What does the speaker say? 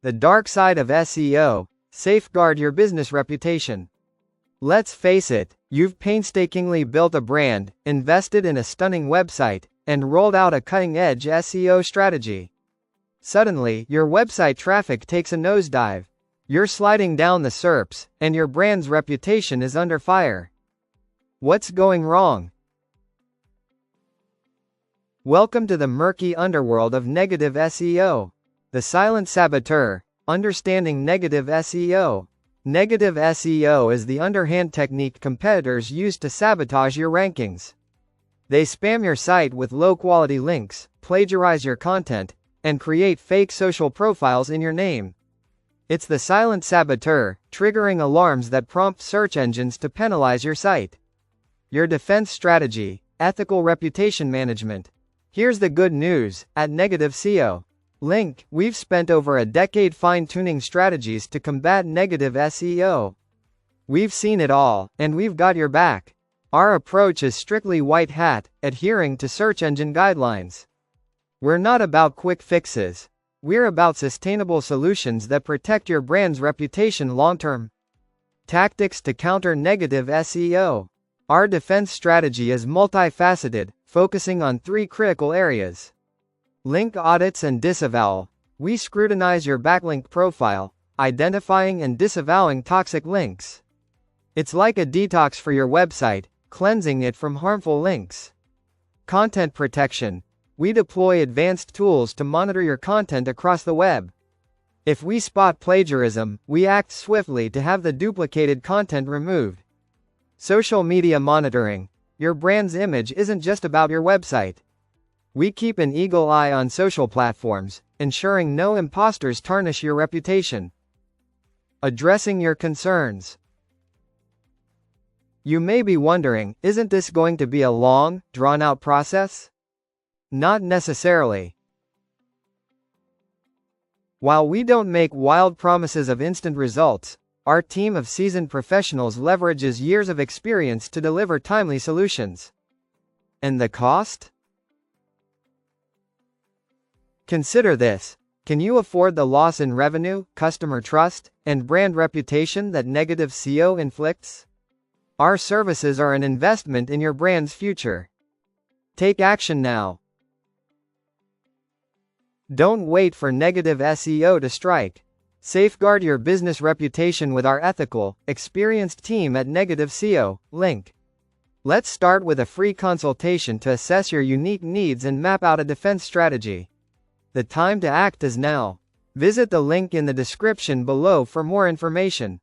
The dark side of SEO: safeguard your business reputation. Let's face it, you've painstakingly built a brand, invested in a stunning website, and rolled out a cutting-edge SEO strategy. Suddenly, your website traffic takes a nosedive. You're sliding down the SERPs, and your brand's reputation is under fire. What's going wrong? Welcome to the murky underworld of negative SEO. The silent saboteur. Understanding negative SEO. Negative SEO is the underhand technique competitors use to sabotage your rankings. They spam your site with low-quality links, plagiarize your content, and create fake social profiles in your name. It's the silent saboteur, triggering alarms that prompt search engines to penalize your site. Your defense strategy: ethical reputation management. Here's the good news. At Negative SEO Link, we've spent over a decade fine-tuning strategies to combat negative SEO. We've seen it all, and we've got your back. Our approach is strictly white hat, adhering to search engine guidelines. We're not about quick fixes. We're about sustainable solutions that protect your brand's reputation long-term. Tactics to counter negative SEO. Our defense strategy is multifaceted, focusing on 3 critical areas. Link audits and disavowal. We scrutinize your backlink profile, identifying and disavowing toxic links. It's like a detox for your website, cleansing it from harmful links. Content protection. We deploy advanced tools to monitor your content across the web. If we spot plagiarism, we act swiftly to have the duplicated content removed. Social media monitoring. Your brand's image isn't just about your website. We keep an eagle eye on social platforms, ensuring no imposters tarnish your reputation. Addressing your concerns. You may be wondering, isn't this going to be a long, drawn-out process? Not necessarily. While we don't make wild promises of instant results, our team of seasoned professionals leverages years of experience to deliver timely solutions. And the cost? Consider this. Can you afford the loss in revenue, customer trust, and brand reputation that negative SEO inflicts? Our services are an investment in your brand's future. Take action now. Don't wait for negative SEO to strike. Safeguard your business reputation with our ethical, experienced team at Negative SEO Link. Let's start with a free consultation to assess your unique needs and map out a defense strategy. The time to act is now. Visit the link in the description below for more information.